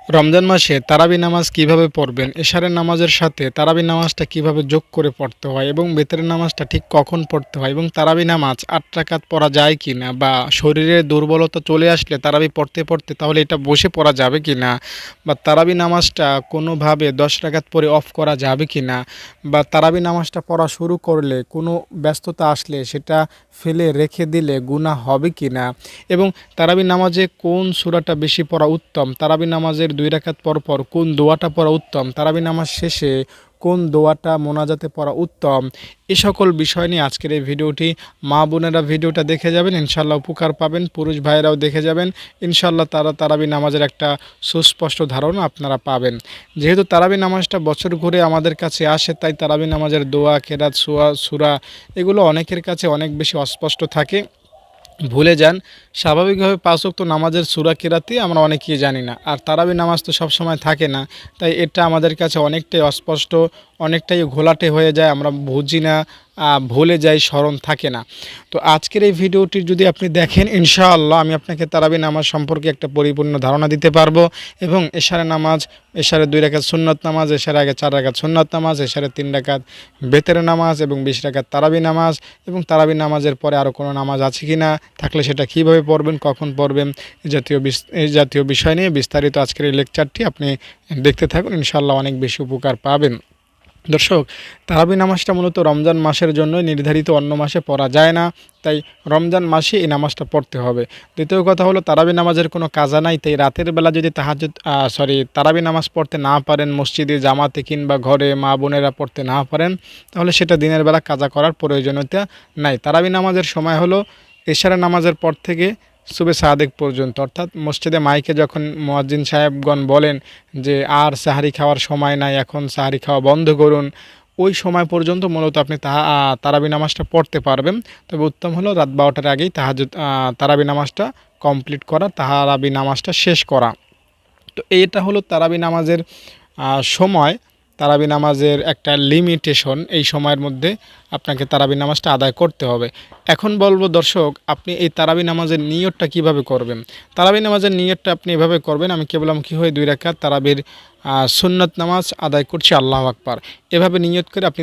রমজান মাসে তারাবি নামাজ কিভাবে পড়বেন, এশারের নামাজের সাথে তারাবি নামাজটা কিভাবে যোগ করে পড়তে হয় এবং বেতরের নামাজটা ঠিক কখন পড়তে হয় এবং তারাবি নামাজ ৮ রাকাত পড়া যায় কি না, বা শরীরে দুর্বলতা চলে আসলে তারাবি পড়তে পড়তে তাহলে এটা বসে পড়া যাবে কি না, বা তারাবি নামাজটা কোনোভাবে ১০ রাকাত পরে অফ করা যাবে কি না, বা তারাবি নামাজটা পড়া শুরু করলে কোনো ব্যস্ততা আসলে সেটা ফেলে রেখে দিলে গুনাহ হবে কি না, এবং তারাবি নামাজে কোন সূরাটা বেশি পড়া উত্তম, তারাবি নামাজের ২ রাকাত পর পর কোন দোয়াটা পড়া উত্তম, তারাবি নামাজ শেষে কোন দোয়াটা মোনাজাতে পড়া উত্তম, এ সকল বিষয় নিয়ে আজকের এই ভিডিওটি। মা বোনেরা ভিডিওটা দেখে যাবেন, ইনশাল্লাহ উপকার পাবেন। পুরুষ ভাইয়েরাও দেখে যাবেন, ইনশাল্লাহ তারাবি নামাজের একটা সুস্পষ্ট ধারণা আপনারা পাবেন। যেহেতু তারাবি নামাজটা বছর ঘুরে আমাদের কাছে আসে, তাই তারাবি নামাজের দোয়া, কেরাত, সূরা এগুলো অনেকের কাছে অনেক বেশি অস্পষ্ট থাকে, ভুলে যান। স্বাভাবিকভাবে ৫ ওয়াক্ত নামাজের সূরা কেরাতই আমরা অনেকেই জানি না, আর তারাবি নামাজ তো সবসময় থাকে না, তাই এটা আমাদের কাছে অনেকটাই অস্পষ্ট, অনেকটাই ঘোলাটে হয়ে যায়, আমরা বুঝি না, ভুলে যাই, স্মরণ থাকে না। তো আজকের এই ভিডিওটি যদি আপনি দেখেন, ইনশাআল্লাহ আমি আপনাকে তারাবি নামাজ সম্পর্কে একটা পরিপূর্ণ ধারণা দিতে পারবো, এবং এশারে নামাজ, এশারে ২ রাকাত সুন্নত নামাজ, এশারে আগে ৪ রাকাত সুন্নত নামাজ, এশারে ৩ রাকাত বেতের নামাজ এবং ২০ রাকাত তারাবি নামাজ, এবং তারাবি নামাজের পরে আরও কোনো নামাজ আছে কি না, থাকলে সেটা কীভাবে পড়বেন, কখন পড়বেন, এই জাতীয় বিষয় নিয়ে বিস্তারিত আজকের এই লেকচারটি আপনি দেখতে থাকুন, ইনশাআল্লাহ অনেক বেশি উপকার পাবেন। দর্শক, তারাবি নামাজটা মূলত রমজান মাসের জন্য নির্ধারিত, অন্য মাসে পড়া যায় না, তাই রমজান মাসে এই নামাজটা পড়তে হবে। দ্বিতীয় কথা হলো, তারাবি নামাজের কোনো কাজা নাই, তাই রাতের বেলা যদি তারাবি নামাজ পড়তে না পারেন, মসজিদে জামাতে কিংবা ঘরে মা বোনেরা পড়তে না পারেন, তাহলে সেটা দিনের বেলা কাজা করার প্রয়োজনীয়তা নাই। তারাবি নামাজের সময় হলো এশারা নামাজের পর থেকে সুবে সাদেক পর্যন্ত, অর্থাৎ মসজিদে মাইকে যখন মুয়াজ্জিন সাহেবগণ বলেন যে আর সাহারি খাওয়ার সময় নাই, এখন সাহারি খাওয়া বন্ধ করুন, ওই সময় পর্যন্ত মূলত আপনি তারাবি নামাজটা পড়তে পারবেন। তবে উত্তম হলো রাত ১২টার আগেই তারাবি নামাজটা কমপ্লিট করা, তারাবি নামাজটা শেষ করা। তো এইটা হলো তারাবি নামাজের সময়, তারাবি নামাজের একটা লিমিটেশন, এই সময়ের মধ্যে আপনাকে তারাবি নামাজটা আদায় করতে হবে। এখন বলবো দর্শক, আপনি এই তারাবি নামাজের নিয়তটা কিভাবে করবেন। তারাবি নামাজের নিয়তটা আপনি এভাবে করবেন, আমি কেবলামুখী হয়ে ২ রাকাত তারাবির সুন্নত নামাজ আদায় করছি, আল্লাহু আকবার, এভাবে নিয়ত করে আপনি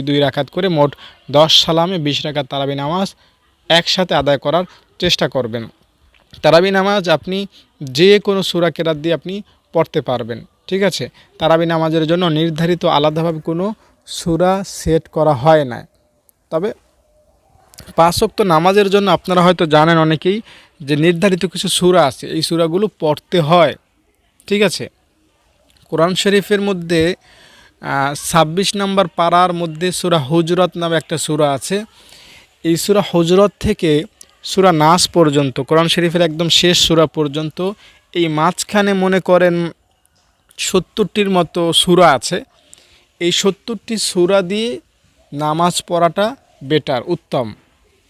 ২ রাকাত করে মোট ১০ সালামে ২০ রাকাত তারাবি নামাজ একসাথে আদায় করার চেষ্টা করবেন। তারাবি নামাজ আপনি যে কোনো সূরা কেরাত দিয়ে আপনি পড়তে পারবেন, ঠিক আছে। তারাবি নামাজের জন্য নির্ধারিত আলাদাভাবে কোনো সূরা সেট করা হয় না। তবে ৫ ওয়াক্ত নামাজের জন্য আপনারা হয়তো জানেন অনেকেই যে নির্ধারিত কিছু সূরা আছে, এই সূরাগুলো পড়তে হয়, ঠিক আছে। কোরআন শরীফের মধ্যে ২৬ নম্বর পারার মধ্যে সূরা হুজরাত নামে একটা সূরা আছে। এই সূরা হুজরাত থেকে সূরা নাস পর্যন্ত, কোরআন শরীফের একদম শেষ সূরা পর্যন্ত, এই মাঝখানে মনে করেন ৭০টির মতো সূরা আছে। এই ৭০টি সূরা দিয়ে নামাজ পড়াটা বেটার, উত্তম।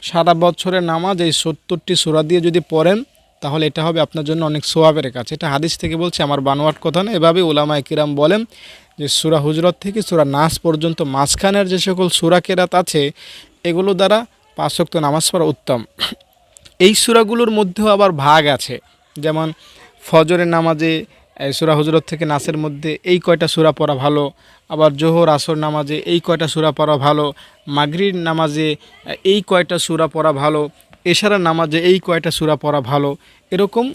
সারা বছরের নামাজ এই ৭০টি সূরা দিয়ে যদি পড়েন, তাহলে এটা হবে আপনার জন্য অনেক সোয়াবের কাজ। এটা হাদিস থেকে বলছে, আমার বানোয়াট কথা না। এভাবে উলামায়ে কিরাম বলেন যে সূরা হুজরাত থেকে সূরা নাস পর্যন্ত মাঝখানের যে সকল সূরা কেরাত আছে, এগুলো দ্বারা ৫ ওয়াক্ত নামাজ পড়া উত্তম। এই সূরাগুলোর মধ্যেও আবার ভাগ আছে, যেমন ফজরের নামাজে সূরা হুজরাত থেকে নাসের মধ্যে এই কয়টা সূরা পড়া ভালো, আবার জোহর আসর নামাজে এই কয়টা সূরা পড়া ভালো, মাগরিব নামাজে এই কয়টা সূরা পড়া ভালো, এশারার নামাজে এই কয়টা সূরা পড়া ভালো। এরকম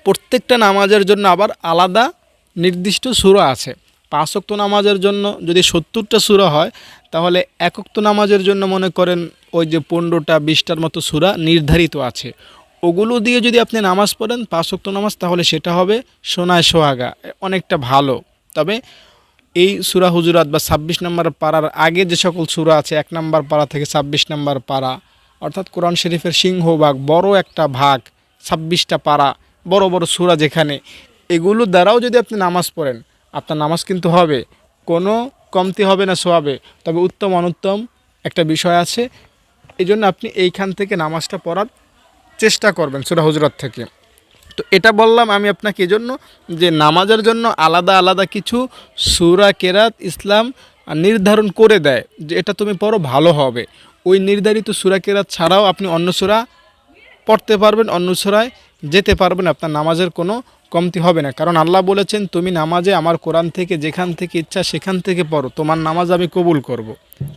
প্রত্যেকটা নামাজের জন্য আবার আলাদা নির্দিষ্ট সূরা আছে। ৫ ওয়াক্ত নামাজের জন্য যদি ৭০টা সূরা হয়, তাহলে এক ওয়াক্ত নামাজের জন্য মনে করেন ওই যে ১৫টা ২০টার মতো সূরা নির্ধারিত আছে। ওগুলো দিয়ে যদি আপনি নামাজ পড়েন ৫ ওয়াক্ত নামাজ, তাহলে সেটা হবে সোনায় সোহাগা, অনেকটা ভালো। তবে এই সূরা হুজুরাত বা ২৬ নম্বর পারার আগে যে সকল সূরা আছে, ১ নম্বর পারা থেকে ২৬ নম্বর পারা, অর্থাৎ কোরআন শরীফের সিংহভাগ, বড় একটা ভাগ, ২৬টা পারা, বড় বড় সূরা যেখানে, এগুলো দ্বারাও যদি আপনি নামাজ পড়েন, আপনার নামাজ কিন্তু হবে, কোনো কমতি হবে না সোয়াবে। তবে উত্তম অনুত্তম একটা বিষয় আছে, এই জন্য আপনি এইখান থেকে নামাজটা পড়ার চেষ্টা করবেন, সূরা হুজরাত থেকে। তো এটা বললাম আমি আপনাকে এজন্য যে নামাজের জন্য আলাদা আলাদা কিছু সূরা কেরাত ইসলাম নির্ধারণ করে দেয় যে এটা তুমি পড়ো, ভালো হবে। ওই নির্ধারিত সূরা কেরাত ছাড়াও আপনি অন্য সূরা পড়তে পারবেন, অন্য সূরায় যেতে পারবেন, আপনার নামাজের কোনো কমতি হবে না। কারণ আল্লাহ বলেছেন, তুমি নামাজে আমার কোরআন থেকে যেখান থেকে ইচ্ছা সেখান থেকে পড়ো, তোমার নামাজ আমি কবুল করব।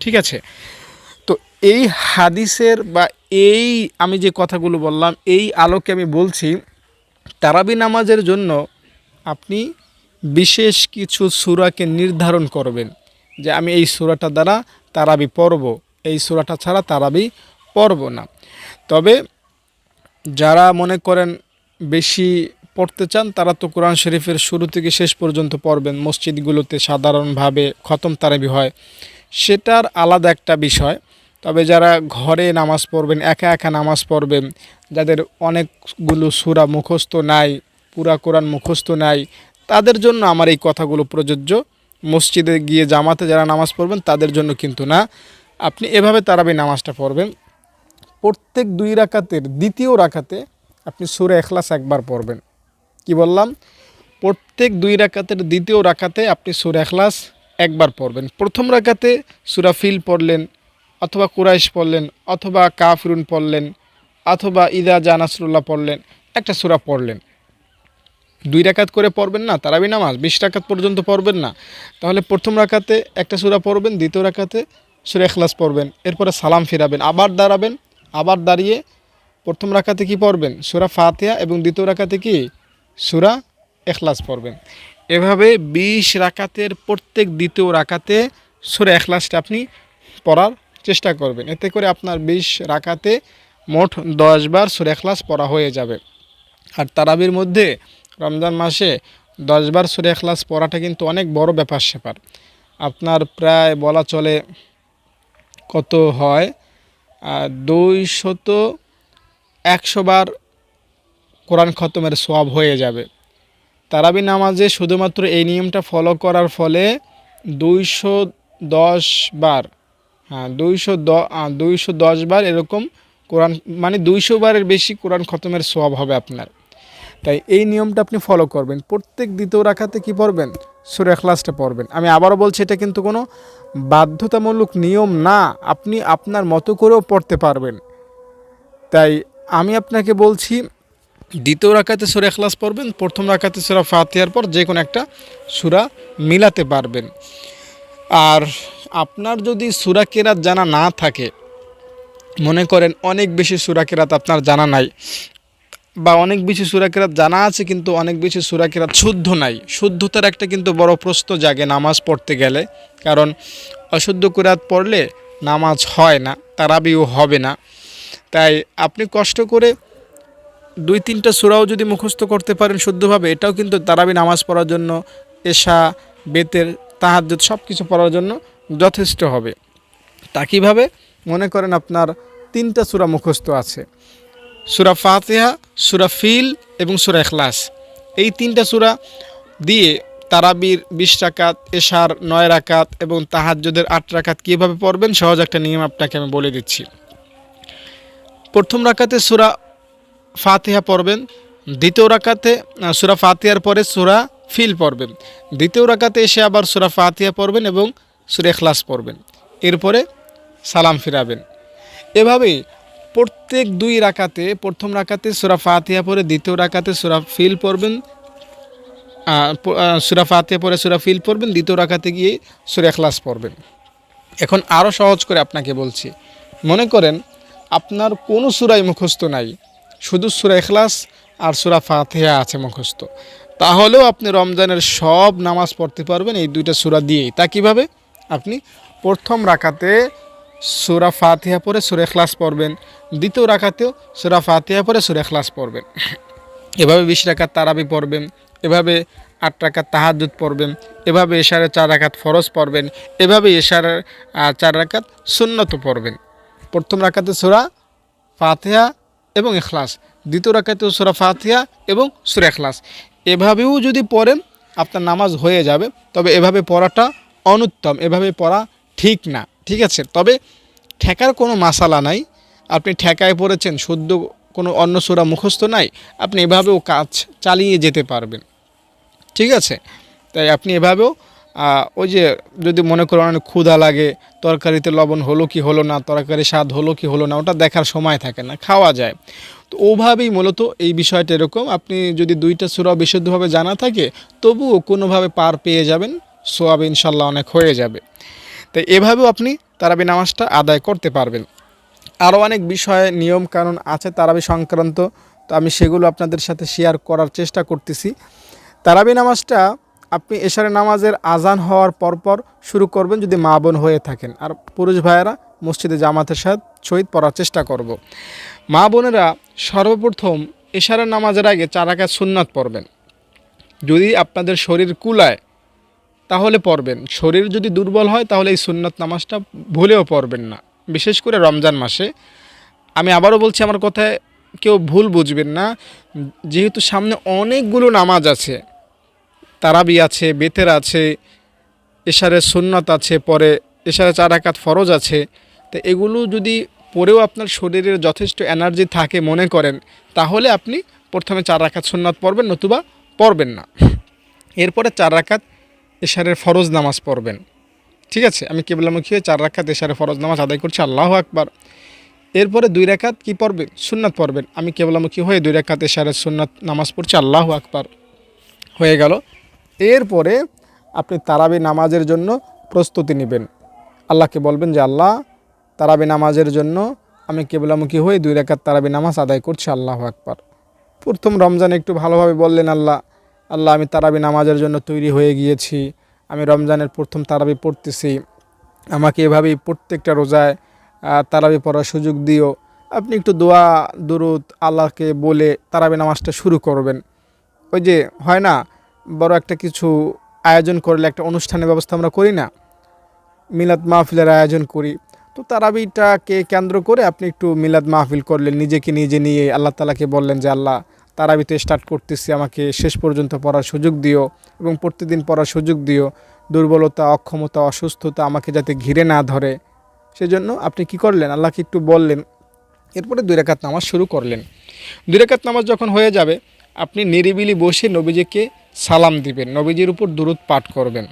ঠিক আছে? তো এই হাদিসের বা এই আমি যে কথাগুলো বললাম, এই আলোকে আমি বলছি, তারাবি নামাজের জন্য আপনি বিশেষ কিছু সূরাকে নির্ধারণ করবেন যে আমি এই সূরাটা দ্বারা তারাবি পড়ব, এই সূরাটা ছাড়া তারাবি পড়ব না। তবে যারা মনে করেন বেশি পড়তে চান, তারা তো কোরআন শরীফের শুরু থেকে শেষ পর্যন্ত পড়বেন। মসজিদগুলোতে সাধারণভাবে খতম তারাবি হয়, সেটার আলাদা একটা বিষয়। তবে যারা ঘরে নামাজ পড়বেন, একা একা নামাজ পড়বেন, যাদের অনেকগুলো সূরা মুখস্থ নাই, পুরা কোরআন মুখস্থ নাই, তাদের জন্য আমার এই কথাগুলো প্রযোজ্য। মসজিদে গিয়ে জামাতে যারা নামাজ পড়বেন তাদের জন্য কিন্তু না। আপনি এভাবে তারাবি নামাজটা পড়বেন। প্রত্যেক 2 রাকাতের দ্বিতীয় রাকাতে আপনি সূরা ইখলাস একবার পড়বেন। কি বললাম? প্রত্যেক 2 রাকাতের দ্বিতীয় রাকাতে আপনি সূরা ইখলাস একবার পড়বেন। প্রথম রাকাতে সূরা ফিল পড়লেন, অথবা কুরাইশ পড়লেন, অথবা কাফিরুন পড়লেন, অথবা ইদা জা নাসরুল্লাহ পড়লেন, একটা সূরা পড়লেন। 2 রাকাত করে পড়বেন না তারাবি নামাজ, 20 রাকাত পর্যন্ত পড়বেন না। তাহলে প্রথম রাকাতে একটা সূরা পড়বেন, দ্বিতীয় রাকাতে সূরা ইখলাস পড়বেন, এরপরে সালাম ফিরাবেন, আবার দাঁড়াবেন, আবার দাঁড়িয়ে প্রথম রাকাতে কি পড়বেন? সূরা ফাতিহা, এবং দ্বিতীয় রাকাতে কি? সূরা ইখলাস পড়বেন। এভাবে 20 রাকাতের প্রত্যেক দ্বিতীয় রাকাতে সূরা ইখলাসটা আপনি পড়ার চেষ্টা করবেন। এতে করে আপনার 20 রাকাতে মোট 10 বার সূরা ইখলাস পড়া হয়ে যাবে। আর তারাবির মধ্যে রমজান মাসে 10 বার সূরা ইখলাস পড়াটা কিন্তু অনেক বড় ব্যাপার স্যাপার। আপনার প্রায় বলা চলে কত হয়, 200-100 বার কোরআন খতমের সওয়াব হয়ে যাবে। তারাবি নামাজে শুধুমাত্র এই নিয়মটা ফলো করার ফলে 210 বার, 210 বার এরকম কোরআন, মানে 200 বারের বেশি কোরআন খতমের সওয়াব হবে আপনার। তাই এই নিয়মটা আপনি ফলো করবেন। প্রত্যেক দ্বিতীয় রাকাতে কি পড়বেন? সূরা ইখলাসটা পড়বেন। আমি আবারও বলছি, এটা কিন্তু কোনো বাধ্যতামূলক নিয়ম না, আপনি আপনার মতো করেও পড়তে পারবেন। তাই আমি আপনাকে বলছি, দ্বিতীয় রাকাতে সূরা ইখলাস পড়বেন, প্রথম রাকাতে সূরা ফাতিহার পর যে কোনো একটা সূরা মিলাতে পারবেন। আর আপনার যদি সূরা কেরাত জানা না থাকে, মনে করেন অনেক বেশি সূরা কেরাত আপনার জানা নাই, বা অনেক বেশি সূরা কেরাত জানা আছে কিন্তু অনেক বেশি সূরা কেরাত শুদ্ধ নাই, শুদ্ধতার একটা কিন্তু বড় প্রশ্ন জাগে নামাজ পড়তে গেলে। কারণ অশুদ্ধ কেরাত পড়লে নামাজ হয় না, তারাবিও হবে না। তাই আপনি কষ্ট করে 2-3টা সূরাও যদি মুখস্থ করতে পারেন শুদ্ধভাবে, এটাও কিন্তু তারাবি নামাজ পড়ার জন্য, এশা, বেতের, তাহাজ্জুদ সব কিছু পড়ার জন্য যথেষ্ট হবে। তা কীভাবে? মনে করেন আপনার 3টা সূরা মুখস্থ আছে, সূরা ফাতিহা, সূরা ফিল এবং সূরা ইখলাস। এই 3টা সূরা দিয়ে তারাবির 20 রাকাত, এশার 9 রাকাত এবং তাহাজ্জুদের 8 রাকাত কীভাবে পড়বেন, সহজ একটা নিয়ম আপনাকে আমি বলে দিচ্ছি। প্রথম রাকাতে সূরা ফাতিহা পড়বেন, দ্বিতীয় রাকাতে সূরা ফাতিহার পরে সূরা ফিল পড়বেন, দ্বিতীয় রাকাতে এসে আবার সূরা ফাতিহা পড়বেন এবং সূরা ইখলাস পড়বেন, এরপরে সালাম ফিরাবেন। এভাবেই প্রত্যেক 2 রাকাতে, প্রথম রাকাতে সূরা ফাতিহা পড়ে দ্বিতীয় রাকাতে সূরা ফিল পড়বেন, সূরা ফাতিহা পড়ে সূরা ফিল পড়বেন, দ্বিতীয় রাকাতে গিয়ে সূরা ইখলাস পড়বেন। এখন আরও সহজ করে আপনাকে বলছি, মনে করেন আপনার কোনো সূরাই মুখস্থ নাই, শুধু সূরা ইখলাস আর সূরা ফাতিহা আছে মুখস্থ, তাহলেও আপনি রমজানের সব নামাজ পড়তে পারবেন এই 2টা সূরা দিয়েই। তা কীভাবে? আপনি প্রথম রাকাতে সূরা ফাতিহা পড়ে সূরা ইখলাস পড়বেন, দ্বিতীয় রাকাতেও সূরা ফাতিহা পড়ে সূরা ইখলাস পড়বেন। এভাবে 20 রাকাত তারাবি পড়বেন, এভাবে 8 রাকাত তাহাজ্জুদ পড়বেন, এভাবে এশারের 4 রাকাত ফরজ পড়বেন, এভাবে এশারের 4 রাকাত সুন্নত পড়বেন। প্রথম রাকাতে সূরা ফাতিহা এবং ইখলাস, দ্বিতীয় রাকাতেও সূরা ফাতিহা এবং সূরা ইখলাস। এভাবেও যদি পড়েন আপনার নামাজ হয়ে যাবে। তবে এভাবে পড়াটা অনুত্তম, এভাবে পড়া ঠিক না, ঠিক আছে? তবে ঠেকার কোনো মাসালা নাই, আপনি ঠেকায় পড়েছেন, শুদ্ধ কোনো অন্য সূরা মুখস্থ নাই, আপনি এভাবেও কাজ চালিয়ে যেতে পারবেন, ঠিক আছে? তাই আপনি এভাবেও ওই যে যদি মনে করেন অনেক ক্ষুধা লাগে, তরকারিতে লবণ হলো কি হলো না, তরকারি স্বাদ হলো কি হলো না, ওটা দেখার সময় থাকে না, খাওয়া যায়। তো ওভাবেই মূলত এই বিষয়টা এরকম, আপনি যদি 2টা সূরা বিশুদ্ধভাবে জানা থাকে তবুও কোনোভাবে পার পেয়ে যাবেন, সোয়াব ইনশাল্লাহ অনেক হয়ে যাবে। তো এভাবেও আপনি তারাবি নামাজটা আদায় করতে পারবেন। আরও অনেক বিষয় নিয়ম কানুন আছে তারাবি সংক্রান্ত, তো আমি সেগুলো আপনাদের সাথে শেয়ার করার চেষ্টা করতেছি। তারাবি নামাজটা আপনি এশারের নামাজের আজান হওয়ার পরপর শুরু করবেন যদি মা বোন হয়ে থাকেন, আর পুরুষ ভাইয়েরা মসজিদে জামাতের সহিত পড়ার চেষ্টা করব। মা বোনেরা সর্বপ্রথম এশারের নামাজের আগে 4 রাকাত সুন্নাত পড়বেন। যদি আপনাদের শরীর কুলায় তাহলে পড়বেন, শরীর যদি দুর্বল হয় তাহলে এই সুন্নাত নামাজটা ভুলেও পড়বেন না, বিশেষ করে রমজান মাসে। আমি আবারও বলছি, আমার কথায় কেউ ভুল বুঝবেন না, যেহেতু সামনে অনেকগুলো নামাজ আছে, তারাবি আছে, বেতের আছে, এশারের সুন্নাত আছে, পরে এশারে 4 রাকাত ফরজ আছে। তো এগুলো যদি পরেও আপনার শরীরের যথেষ্ট এনার্জি থাকে মনে করেন, তাহলে আপনি প্রথমে 4 রাকাত সুন্নাত পড়বেন, নতুবা পড়বেন না। এরপরে 4 রাকাত এশারের ফরজ নামাজ পড়বেন। ঠিক আছে, আমি কিবলামুখী হয়ে 4 রাকাত এশারের ফরজ নামাজ আদায় করছি, আল্লাহু আকবার। এরপরে 2 রাকাত কি পড়বেন? সুন্নাত পড়বেন। আমি কিবলামুখী হয়ে 2 রাকাত এশারের সুন্নাত নামাজ পড়ছি, আল্লাহু আকবার, হয়ে গেল। এরপরে আপনি তারাবি নামাজের জন্য প্রস্তুতি নেবেন। আল্লাহকে বলবেন যে আল্লাহ, তারাবি নামাজের জন্য আমি কিবলামুখী হয়ে 2 রাকাত তারাবি নামাজ আদায় করছি, আল্লাহু আকবার। প্রথম রমজানে একটু ভালোভাবে বললেন, আল্লাহ আল্লাহ আমি তারাবি নামাজের জন্য তৈরি হয়ে গিয়েছি, আমি রমজানের প্রথম তারাবি পড়তেছি, আমাকে এভাবেই প্রত্যেকটা রোজায় তারাবি পড়ার সুযোগ দিও। আপনি একটু দোয়া দুরুদ আল্লাহকে বলে তারাবি নামাজটা শুরু করবেন। ওই যে হয় না, বড় একটা কিছু আয়োজন করলে একটা অনুষ্ঠানের ব্যবস্থা আমরা করি না, মিলাদ মাহফিলের আয়োজন করি, তো তারাবিটাকে কেন্দ্র করে আপনি একটু মিলাদ মাহফিল করলেন, নিজেকে নিজে নিয়ে আল্লাহ তাআলাকে বললেন যে আল্লাহ, তারাবিতে স্টার্ট করতেছি, আমাকে শেষ পর্যন্ত পড়ার সুযোগ দিও এবং প্রতিদিন পড়ার সুযোগ দিও। দুর্বলতা, অক্ষমতা, অসুস্থতা আমাকে যাতে ঘিরে না ধরে, সেজন্য আপনি কি করলেন, আল্লাহকে একটু বললেন। এরপরে 2 রাকাত নামাজ শুরু করলেন। 2 রাকাত নামাজ যখন হয়ে যাবে, আপনি নিরিবিলি বসে নবীজিকে সালাম দিবেন, নবীজির উপর দুরূদ পাঠ করবেন।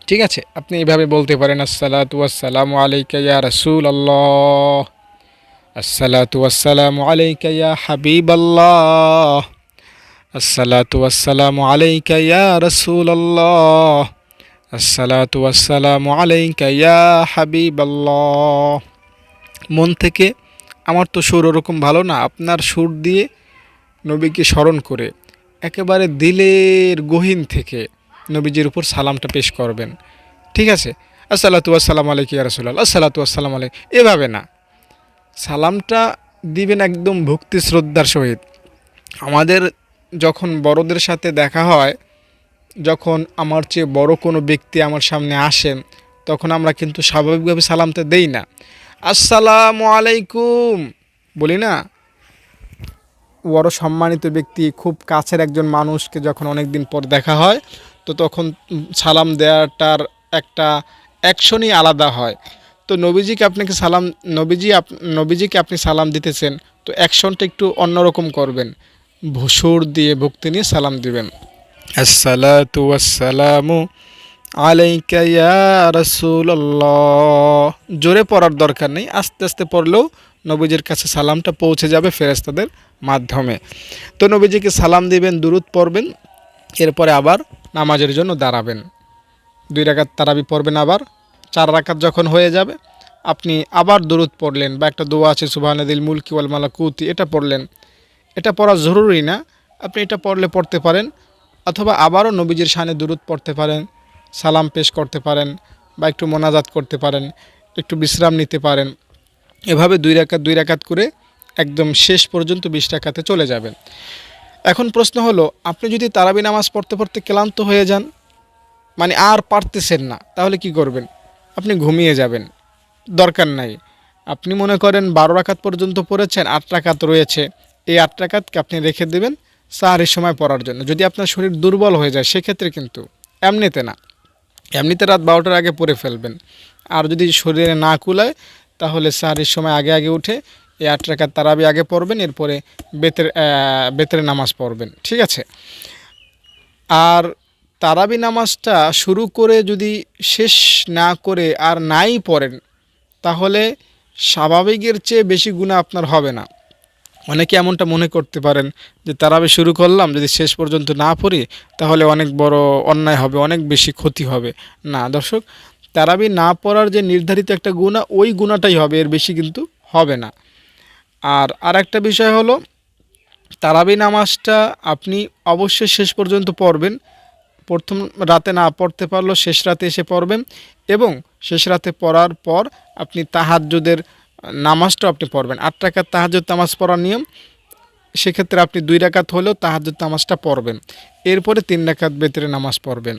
ঠিক আছে, আপনি এইভাবে বলতে পারেন, আসসালাতু ওয়াসসালামু আলাইকা ইয়া রাসূলুল্লাহ, আসসালাতু ওয়াসসালামু আলাইকা ইয়া হাবিবাল্লাহ, আসসালাতু ওয়াসসালামু আলাইকা ইয়া রাসূলুল্লাহ, আসসালাতু ওয়াসসালামু আলাইকা ইয়া হাবিবাল্লাহ। মন থেকে, আমার তো সুর ওরকম ভালো না, আপনার সুর দিয়ে নবীকে স্মরণ করে একেবারে দিলের গহীন থেকে নবীজির উপর সালামটা পেশ করবেন। ঠিক আছে, আসসালাতু ওয়াসসালামু আলাইকা ইয়া রাসূলুল্লাহ, আসসালাতু ওয়াসসালামু আলাইকা, এভাবে না, সালামটা দিবেন একদম ভক্তি শ্রদ্ধার সহিত। আমাদের যখন বড়দের সাথে দেখা হয়, যখন আমার চেয়ে বড় কোনো ব্যক্তি আমার সামনে আসেন, তখন আমরা কিন্তু স্বাভাবিকভাবে সালামটা দেই না, আসসালামু আলাইকুম বলি না। বড় সম্মানিত ব্যক্তি, খুব কাছের একজন মানুষকে যখন অনেক দিন পর দেখা হয়, তো তখন সালাম দেওয়াটার একটা অ্যাকশনই আলাদা হয়। তো নবীজিকে আপনি সালাম দিতেছেন, তো অ্যাকশনটা একটু অন্যরকম করবেন, সুর দিয়ে ভক্তি নিয়ে সালাম দিবেন। আসসালাতু ওয়াসসালামু আলাইকা ইয়া রাসূলুল্লাহ। জোরে পড়ার দরকার নেই, আস্তে আস্তে পড়লেও নবীজির কাছে সালামটা পৌঁছে যাবে ফেরেশতাদের মাধ্যমে। তো নবীজিকে সালাম দিবেন, দুরূদ পড়বেন, এরপরে আবার নামাজের জন্য দাঁড়াবেন। 2 রাকাত তারাবি পড়বেন, আবার 4 রাকাত যখন হয়ে যাবে, আপনি আবার দুরূদ পড়লেন, বা একটা দোয়া আছে সুবহানাদিল মুলকি ওয়াল মালাকুতি, এটা পড়লেন। এটা পড়া জরুরি না, আপনি এটা পড়তে পারেন, অথবা আবারও নবীজির শানে দুরূদ পড়তে পারেন, সালাম পেশ করতে পারেন, বা একটু মোনাজাত করতে পারেন, একটু বিশ্রাম নিতে পারেন। এভাবে 2 রাকাত করে একদম শেষ পর্যন্ত 20 রাকাতে চলে যাবেন। এখন প্রশ্ন হলো, আপনি যদি তারাবি নামাজ পড়তে পড়তে ক্লান্ত হয়ে যান, মানে আর পারতেছেন না, তাহলে কি করবেন? আপনি ঘুমিয়ে যাবেন, দরকার নাই। আপনি মনে করেন 12 রাকাত পর্যন্ত পড়েছেন, 8 রাকাত রয়েছে, এই 8 রাকাতকে আপনি রেখে দেবেন সাহরির সময় পড়ার জন্য। যদি আপনার শরীর দুর্বল হয়ে যায় সেক্ষেত্রে কিন্তু, এমনিতে না, এমনিতে রাত 12টার আগে পড়ে ফেলবেন। আর যদি শরীরে না কুলায়, তাহলে সাহরির সময় আগে আগে উঠে এই 8 রাকাত তারাবি আগে পড়বেন, এরপরে বেতের নামাজ পড়বেন। ঠিক আছে, আর তারাবি নামাজটা শুরু করে যদি শেষ না করে আর নাই পড়েন, তাহলে স্বাভাবিকের চেয়ে বেশি গুনাহ আপনার হবে না। অনেকে এমনটা মনে করতে পারেন যে তারাবি শুরু করলাম, যদি শেষ পর্যন্ত না পড়ি তাহলে অনেক বড় অন্যায় হবে, অনেক বেশি ক্ষতি হবে। না দর্শক, তারাবি না পড়ার যে নির্ধারিত একটা গুনাহ, ওই গুনাহটাই হবে, এর বেশি কিন্তু হবে না। আর একটা বিষয় হলো, তারাবি নামাজটা আপনি অবশ্যই শেষ পর্যন্ত পড়বেন। প্রথম রাতে না পড়তে পারলেও শেষ রাতে এসে পড়বেন, এবং শেষ রাতে পড়ার পর আপনি তাহাজ্জুদের নামাজটাও আপনি পড়বেন। 8 রাকাত তাহাজ্জুদ নামাজ পড়ার নিয়ম, সেক্ষেত্রে আপনি 2 রাকাত হলেও তাহাজ্জুদ নামাজটা পড়বেন। এরপরে 3 রাকাত বেতরে নামাজ পড়বেন।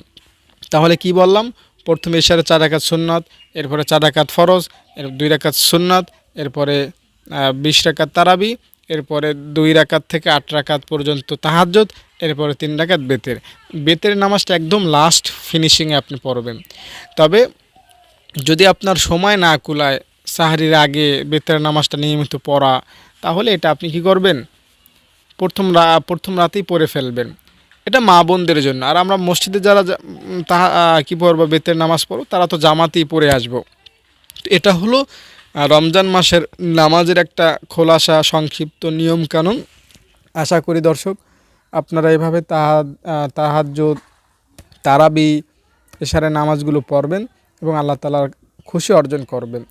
তাহলে কি বললাম, প্রথমে এশারে 4 রাকাত সুন্নাত, এরপরে 4 রাকাত ফরজ, এর 2 রাকাত সুন্নাত, এরপরে 20 রাকাত তারাবি, এরপরে 2 রাকাত থেকে 8 রাকাত পর্যন্ত তাহাজ্জুদ, এরপরে 3 রাকাত বেতের। বেতের নামাজটা একদম লাস্ট ফিনিশিংয়ে আপনি পড়বেন। তবে যদি আপনার সময় না কুলায় সাহরির আগে বেতের নামাজটা নিয়মিত পড়া, তাহলে এটা আপনি কি করবেন, প্রথম রাতেই পড়ে ফেলবেন। এটা মা বোনদের জন্য। আর আমরা মসজিদে যারা কী পড়বো, বেতের নামাজ পড়ো, তারা তো জামাতেই পড়ে আসবো। তো এটা হলো রমজান মাসের নামাজের একটা খোলাসা সংক্ষিপ্ত নিয়মকানুন। আশা করি দর্শক আপনারা এভাবে তাহাজ্জুদ, তারাবি, এশারের নামাজগুলো পড়বেন এবং আল্লাহ তাআলার খুশি অর্জন করবেন।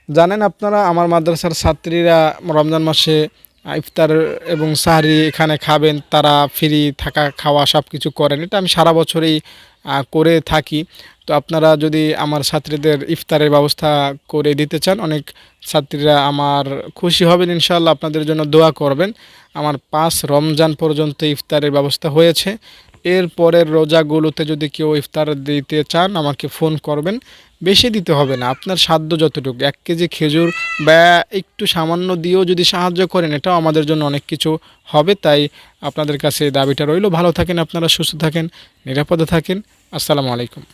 জানেন আপনারা, আমার মাদ্রাসার ছাত্রীরা রমজান মাসে ইফতার এবং সাহরি এখানে খাবেন, তারা ফ্রি থাকা খাওয়া সব কিছু করেন। এটা আমি সারা বছরই করে থাকি। তো আপনারা যদি আমার ছাত্রীদের ইফতারের ব্যবস্থা করে দিতে চান, অনেক ছাত্রীরা আমার খুশি হবেন, ইনশাআল্লাহ আপনাদের জন্য দোয়া করবেন। আমার 5 রমজান পর্যন্ত ইফতারের ব্যবস্থা হয়েছে। এর পরের রোজাগুলোতে যদি কেউ ইফতার দিতে চান আমাকে ফোন করবেন। বেশি দিতে হবে না, আপনার সাধ্য যতটুকু, 1 কেজি খেজুর বা একটু সামান্য দিয়েও যদি সাহায্য করেন, এটাও আমাদের জন্য অনেক কিছু হবে। তাই আপনাদের কাছে দাবিটা রইল। ভালো থাকেন আপনারা, সুস্থ থাকেন, নিরাপদে থাকেন। আসসালামু আলাইকুম।